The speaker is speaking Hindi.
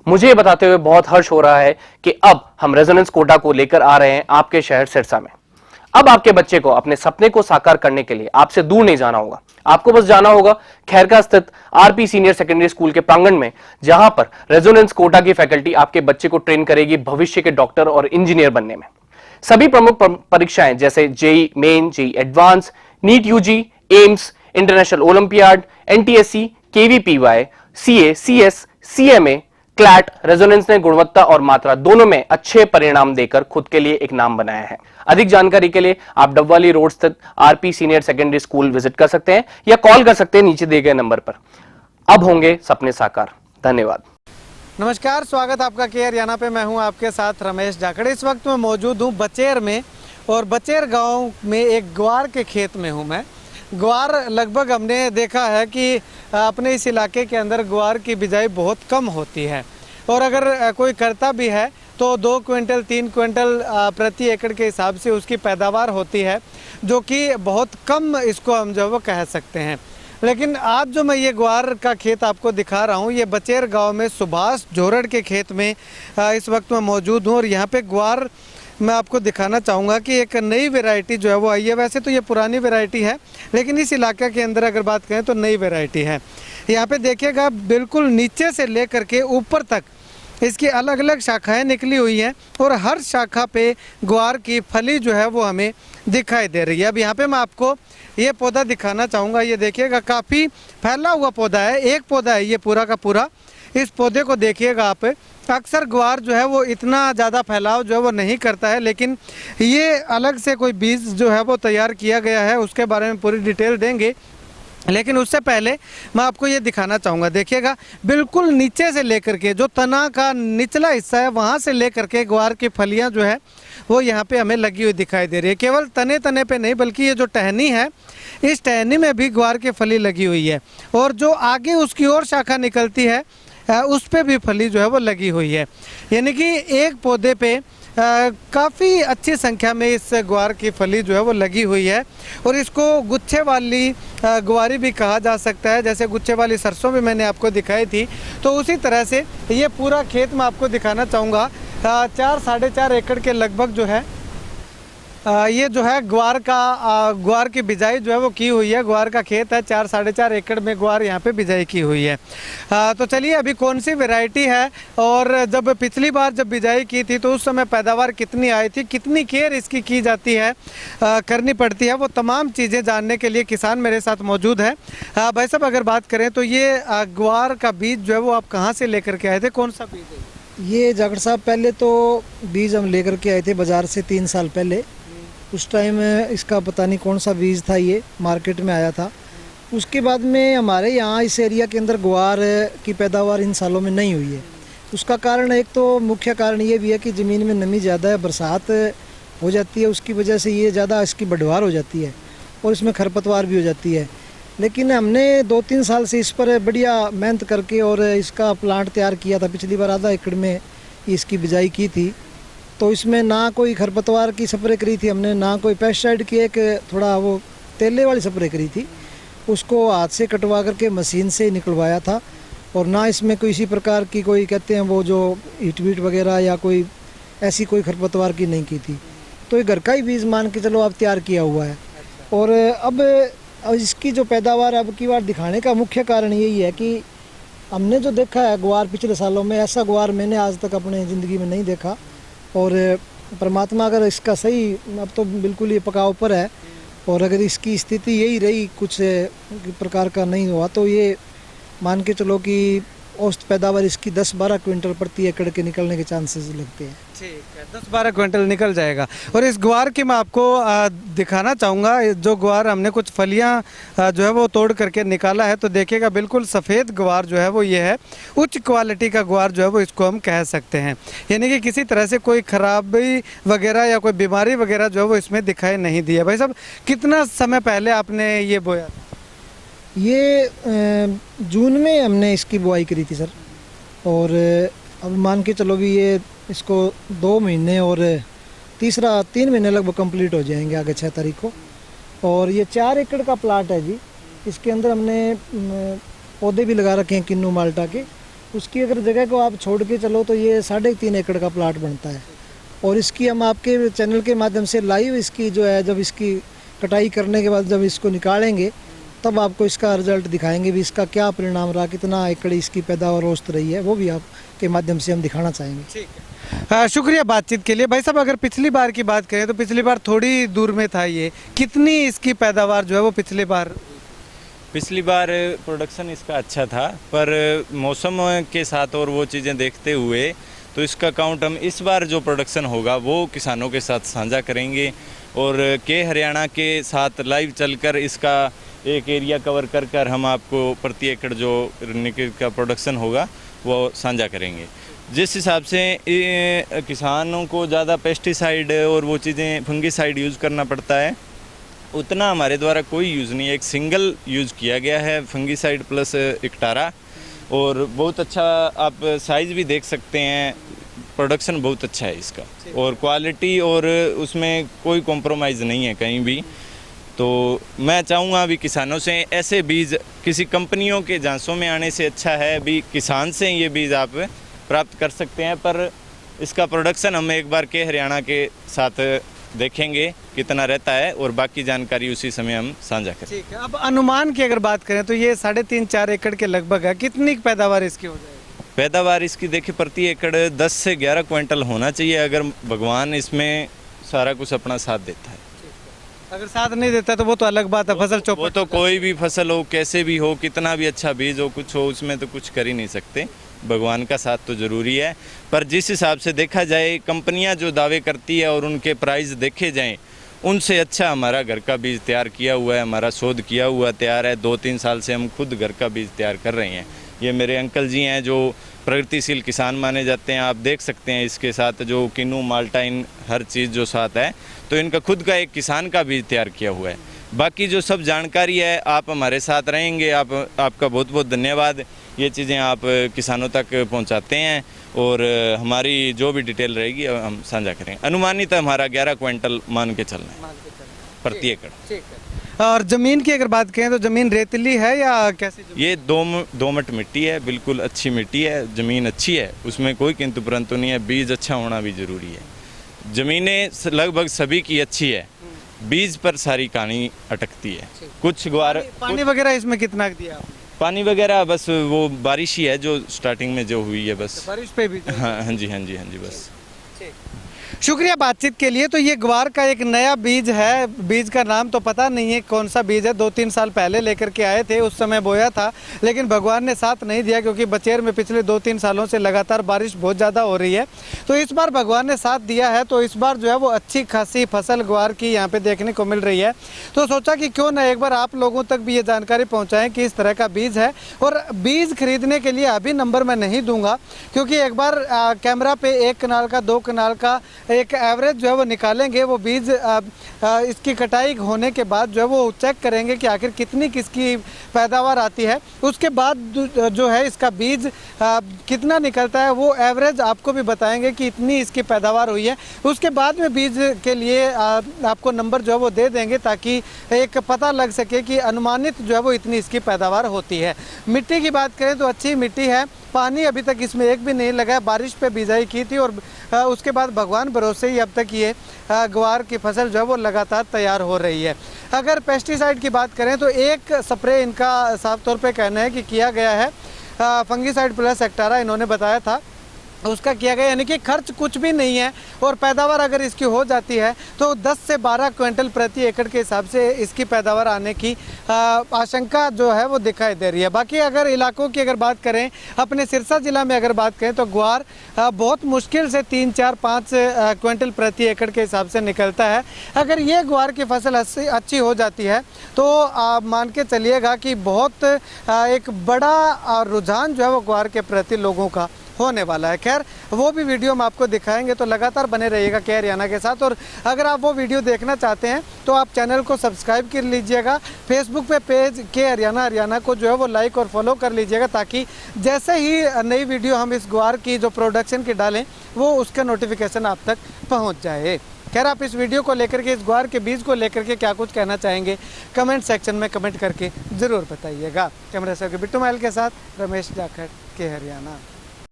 मुझे ये बताते हुए बहुत हर्ष हो रहा है कि अब हम रेजोनेंस कोटा को लेकर आ रहे हैं आपके शहर सिरसा में। अब आपके बच्चे को अपने सपने को साकार करने के लिए आपसे दूर नहीं जाना होगा। आपको बस जाना होगा खैरका स्थित आरपी सीनियर सेकेंडरी स्कूल के प्रांगण में, जहां पर रेजोनेंस कोटा की फैकल्टी आपके बच्चे को ट्रेन करेगी भविष्य के डॉक्टर और इंजीनियर बनने में। सभी प्रमुख परीक्षाएं जैसे JEE main, JEE advance, NEET UG, AIIMS, international olympiad, NTSC, KVPY, CA, CS, CMA, CLAT, Resonance ने गुणवत्ता और मात्रा दोनों में अच्छे परिणाम देकर खुद के लिए एक नाम बनाया है। अधिक जानकारी के लिए आप डबवाली रोड स्थित RP senior secondary school visit कर सकते हैं या कॉल कर सकते हैं नीचे दिए गए नंबर पर। अब होंगे सपने साकार। धन्यवाद। नमस्कार, स्वागत आपका के हरियाणा पे। मैं हूं आपके साथ रमेश जाखड़। इस वक्त मैं मौजूद हूं बचेर में, और बचेर गांव में एक ग्वार के खेत में हूं मैं। ग्वार लगभग हमने देखा है कि अपने इस इलाके के अंदर ग्वार की बिजाई बहुत कम होती है, और अगर कोई करता भी है तो 2 क्विंटल 3 क्विंटल प्रति एकड़ के हिसाब से उसकी पैदावार होती है, जो कि बहुत कम इसको हम जो वो कह सकते हैं। लेकिन आज जो मैं ये ग्वार का खेत आपको दिखा रहा हूँ, ये बचेर गांव में सुभाष जोरड़ के खेत में इस वक्त मैं मौजूद हूँ। और यहाँ पे ग्वार मैं आपको दिखाना चाहूँगा कि एक नई वैरायटी जो है वो आई है। वैसे तो ये पुरानी वैरायटी है, लेकिन इस इलाके के अंदर अगर बात करें तो नई वैरायटी है। यहाँ पे देखिएगा बिल्कुल नीचे से लेकर के ऊपर तक इसकी अलग अलग शाखाएं निकली हुई हैं, और हर शाखा पे ग्वार की फली जो है वो हमें दिखाई दे रही है। अब यहाँ पे मैं आपको ये पौधा दिखाना चाहूँगा। ये देखिएगा काफ़ी फैला हुआ पौधा है, एक पौधा है ये पूरा का पूरा। इस पौधे को देखिएगा आप। अक्सर ग्वार जो है वो इतना ज़्यादा फैलाव जो है वो नहीं करता है, लेकिन ये अलग से कोई बीज जो है वो तैयार किया गया है, उसके बारे में पूरी डिटेल देंगे। लेकिन उससे पहले मैं आपको ये दिखाना चाहूँगा। देखिएगा बिल्कुल नीचे से लेकर के जो तना का निचला हिस्सा है, वहाँ से लेकर के ग्वार की फलियाँ जो है वो यहाँ पे हमें लगी हुई दिखाई दे रही है। केवल तने तने पे नहीं, बल्कि ये जो टहनी है, इस टहनी में भी ग्वार की फली लगी हुई है, और जो आगे उसकी ओर शाखा निकलती है उस पे भी फली जो है वो लगी हुई है। यानी कि एक पौधे पे काफ़ी अच्छी संख्या में इस ग्वार की फली जो है वो लगी हुई है, और इसको गुच्छे वाली ग्वारी भी कहा जा सकता है। जैसे गुच्छे वाली सरसों भी मैंने आपको दिखाई थी, तो उसी तरह से ये पूरा खेत मैं आपको दिखाना चाहूँगा। 4 साढ़े 4 एकड़ के लगभग जो है ये जो है ग्वार की बिजाई जो है वो की हुई है। ग्वार का खेत है, 4 साढ़े 4 एकड़ में ग्वार यहाँ पे बिजाई की हुई है। तो चलिए अभी कौन सी वैरायटी है, और जब पिछली बार जब बिजाई की थी तो उस समय पैदावार कितनी आई थी, कितनी केयर इसकी की जाती है, करनी पड़ती है, वो तमाम चीज़ें जानने के लिए किसान मेरे साथ मौजूद है। भाई साहब, अगर बात करें तो ये ग्वार का बीज जो है वो आप कहाँ से लेकर के आए थे, कौन सा बीज है? ये जाखड़ साहब, पहले तो बीज हम लेकर के आए थे बाज़ार से 3 साल पहले। उस टाइम इसका पता नहीं कौन सा बीज था, ये मार्केट में आया था। उसके बाद में हमारे यहाँ इस एरिया के अंदर ग्वार की पैदावार इन सालों में नहीं हुई है। उसका कारण, एक तो मुख्य कारण ये भी है कि ज़मीन में नमी ज़्यादा है, बरसात हो जाती है, उसकी वजह से ये ज़्यादा इसकी बढ़वार हो जाती है, और इसमें खरपतवार भी हो जाती है। लेकिन हमने 2-3 साल से इस पर बढ़िया मेहनत करके और इसका प्लांट तैयार किया था। पिछली बार आधा एकड़ में इसकी बिजाई की थी, तो इसमें ना कोई खरपतवार की स्प्रे करी थी हमने, ना कोई पेस्टिसाइड की, एक थोड़ा वो तेले वाली स्प्रे करी थी, उसको हाथ से कटवा करके मशीन से निकलवाया था। और ना इसमें कोई इसी प्रकार की कोई कहते हैं वो जो हीट वगैरह या कोई ऐसी कोई खरपतवार की नहीं की थी। तो ये घर का ही बीज मान के चलो अब तैयार किया हुआ है। और अब इसकी जो पैदावार अब की बार दिखाने का मुख्य कारण यही है कि हमने जो देखा है ग्वार पिछले सालों में, ऐसा ग्वार मैंने आज तक अपने ज़िंदगी में नहीं देखा। और परमात्मा अगर इसका सही, अब तो बिल्कुल ये पका ऊपर है, और अगर इसकी स्थिति यही रही, कुछ प्रकार का नहीं हुआ, तो ये मान के चलो कि औसत पैदावार इसकी 10-12 क्विंटल प्रति एकड़ के निकलने के चांसेस लगते हैं। ठीक है, 10-12 क्विंटल निकल जाएगा। और इस ग्वार की मैं आपको दिखाना चाहूँगा। जो ग्वार हमने कुछ फलियाँ जो है वो तोड़ करके निकाला है, तो देखिएगा बिल्कुल सफ़ेद ग्वार जो है वो ये है। उच्च क्वालिटी का ग्वार जो है वो इसको हम कह सकते हैं। यानी कि किसी तरह से कोई खराबी वगैरह या कोई बीमारी वगैरह जो है वो इसमें दिखाई नहीं दी है। भाई साहब, कितना समय पहले आपने ये बोया? ये जून में हमने इसकी बुआई करी थी सर, और अब मान के चलो भी ये इसको 2 महीने और 3 महीने लगभग कंप्लीट हो जाएंगे आगे 6 तारीख को। और ये 4 एकड़ का प्लाट है जी। इसके अंदर हमने पौधे भी लगा रखे हैं किन्नू माल्टा के, उसकी अगर जगह को आप छोड़ के चलो तो ये 3.5 एकड़ का प्लाट बनता है। और इसकी हम आपके चैनल के माध्यम से लाइव इसकी जो है, जब इसकी कटाई करने के बाद जब इसको निकालेंगे तब आपको इसका रिजल्ट दिखाएंगे भी इसका क्या परिणाम रहा, कितना एकड़ इसकी पैदावार औसत रही है, वो भी आपके माध्यम से हम दिखाना चाहेंगे। ठीक है, शुक्रिया बातचीत के लिए। भाई साहब, अगर पिछली बार की बात करें तो पिछली बार थोड़ी दूर में था ये, कितनी इसकी पैदावार जो है वो पिछली बार? पिछली बार प्रोडक्शन इसका अच्छा था, पर मौसम के साथ और वो चीज़ें देखते हुए तो इसका काउंट हम इस बार जो प्रोडक्शन होगा वो किसानों के साथ साझा करेंगे और के हरियाणा के साथ लाइव चलकर इसका एक एरिया कवर कर कर हम आपको प्रति एकड़ जो निकल का प्रोडक्शन होगा वो साझा करेंगे। जिस हिसाब से किसानों को ज़्यादा पेस्टिसाइड और वो चीज़ें फंगीसाइड यूज़ करना पड़ता है, उतना हमारे द्वारा कोई यूज़ नहीं है। एक सिंगल यूज़ किया गया है फंगीसाइड प्लस इक्टारा, और बहुत अच्छा आप साइज़ भी देख सकते हैं, प्रोडक्शन बहुत अच्छा है इसका और क्वालिटी और उसमें कोई कॉम्प्रोमाइज़ नहीं है कहीं भी। तो मैं चाहूँगा अभी किसानों से ऐसे बीज किसी कंपनियों के झांसों में आने से अच्छा है भी किसान से ये बीज आप प्राप्त कर सकते हैं। पर इसका प्रोडक्शन हम एक बार के हरियाणा के साथ देखेंगे कितना रहता है और बाकी जानकारी उसी समय हम साझा करें। ठीक है, अब अनुमान की अगर बात करें तो ये 3.5-4 एकड़ के लगभग है, कितनी पैदावार इसकी हो जाएगी? पैदावार इसकी देखिए प्रति एकड़ 10 से 11 क्विंटल होना चाहिए, अगर भगवान इसमें सारा कुछ अपना साथ देता है। अगर साथ नहीं देता तो वो तो अलग बात है, फसल वो चौपट। तो कोई भी फसल हो, कैसे भी हो, कितना भी अच्छा बीज हो, कुछ हो, उसमें तो कुछ कर ही नहीं सकते, भगवान का साथ तो ज़रूरी है। पर जिस हिसाब से देखा जाए कंपनियां जो दावे करती है और उनके प्राइस देखे जाएं, उनसे अच्छा हमारा घर का बीज तैयार किया हुआ है, हमारा शोध किया हुआ तैयार है। 2-3 साल से हम खुद घर का बीज तैयार कर रहे हैं। ये मेरे अंकल जी हैं जो प्रगतिशील किसान माने जाते हैं, आप देख सकते हैं इसके साथ जो किन्नू माल्टाइन हर चीज़ जो साथ है, तो इनका खुद का एक किसान का बीज तैयार किया हुआ है। बाकी जो सब जानकारी है आप हमारे साथ रहेंगे, आपका बहुत बहुत धन्यवाद। ये चीज़ें आप किसानों तक पहुंचाते हैं और हमारी जो भी डिटेल रहेगी हम साझा करेंगे। अनुमानित हमारा 11 क्विंटल मान के चलना है प्रति एकड़। ठीक है, और ज़मीन की अगर बात करें तो ज़मीन रेतीली है या कैसी ज़मीन? ये दोमट मिट्टी है, बिल्कुल अच्छी मिट्टी है, ज़मीन अच्छी है, उसमें कोई किंतु परंतु नहीं है। बीज अच्छा होना भी ज़रूरी है। ज़मीनें लगभग सभी की अच्छी है, बीज पर सारी कहानी अटकती है। कुछ ग्वार पानी वगैरह इसमें कितना दिया आपने? पानी वगैरह बस वो बारिश ही है जो स्टार्टिंग में जो हुई है बस। बारिश पे भी? हाँ जी, हाँ जी, हाँ जी, बस। शुक्रिया बातचीत के लिए। तो ये ग्वार का एक नया बीज है, बीज का नाम तो पता नहीं है कौन सा बीज है, 2-3 साल पहले लेकर के आए थे, उस समय बोया था, लेकिन भगवान ने साथ नहीं दिया क्योंकि बचेर में पिछले 2-3 सालों से लगातार बारिश बहुत ज़्यादा हो रही है। तो इस बार भगवान ने साथ दिया है, तो इस बार जो है वो अच्छी खासी फसल ग्वार की यहाँ पे देखने को मिल रही है। तो सोचा कि क्यों ना एक बार आप लोगों तक भी ये जानकारी पहुँचाएँ कि इस तरह का बीज है। और बीज खरीदने के लिए अभी नंबर मैं नहीं दूंगा क्योंकि एक बार कैमरा पे 1 कनाल का 2 कनाल का एक एवरेज जो है वो निकालेंगे, वो बीज इसकी कटाई होने के बाद जो है वो चेक करेंगे कि आखिर कितनी किसकी पैदावार आती है। उसके बाद जो है इसका बीज कितना निकलता है वो एवरेज आपको भी बताएंगे कि इतनी इसकी पैदावार हुई है। उसके बाद में बीज के लिए आपको नंबर जो है वो दे देंगे ताकि एक पता लग सके कि अनुमानित जो है वो इतनी इसकी पैदावार होती है। मिट्टी की बात करें तो अच्छी मिट्टी है, पानी अभी तक इसमें एक भी नहीं लगा है, बारिश पे बिजाई की थी और उसके बाद भगवान भरोसे ही अब तक ये ग्वार की फसल जो है वो लगातार तैयार हो रही है। अगर पेस्टिसाइड की बात करें तो एक स्प्रे इनका साफ तौर पे कहना है कि किया गया है, फंगीसाइड प्लस एक्टारा इन्होंने बताया था, उसका किया गया, यानी कि खर्च कुछ भी नहीं है। और पैदावार अगर इसकी हो जाती है तो 10 से 12 क्विंटल प्रति एकड़ के हिसाब से इसकी पैदावार आने की आशंका जो है वो दिखाई दे रही है। बाकी अगर इलाकों की अगर बात करें, अपने सिरसा जिला में अगर बात करें तो ग्वार बहुत मुश्किल से 3, 4, 5 क्विंटल प्रति एकड़ के हिसाब से निकलता है। अगर ये ग्वार की फसल अच्छी हो जाती है तो आप मान के चलिएगा कि बहुत एक बड़ा रुझान जो है वो ग्वार के प्रति लोगों का होने वाला है। खैर वो भी वीडियो हम आपको दिखाएंगे, तो लगातार बने रहिएगा के हरियाणा के साथ। और अगर आप वो वीडियो देखना चाहते हैं तो आप चैनल को सब्सक्राइब कर लीजिएगा, फेसबुक पे पेज के हरियाणा को जो है वो लाइक और फॉलो कर लीजिएगा ताकि जैसे ही नई वीडियो हम इस ग्वार की जो प्रोडक्शन की डालें वो उसका नोटिफिकेशन आप तक पहुँच जाए। खैर, आप इस वीडियो को लेकर के, इस ग्वार के बीज को लेकर के क्या कुछ कहना चाहेंगे, कमेंट सेक्शन में कमेंट करके ज़रूर बताइएगा। कैमरा से बिट्टू महल के साथ रमेश जाखड़ के हरियाणा।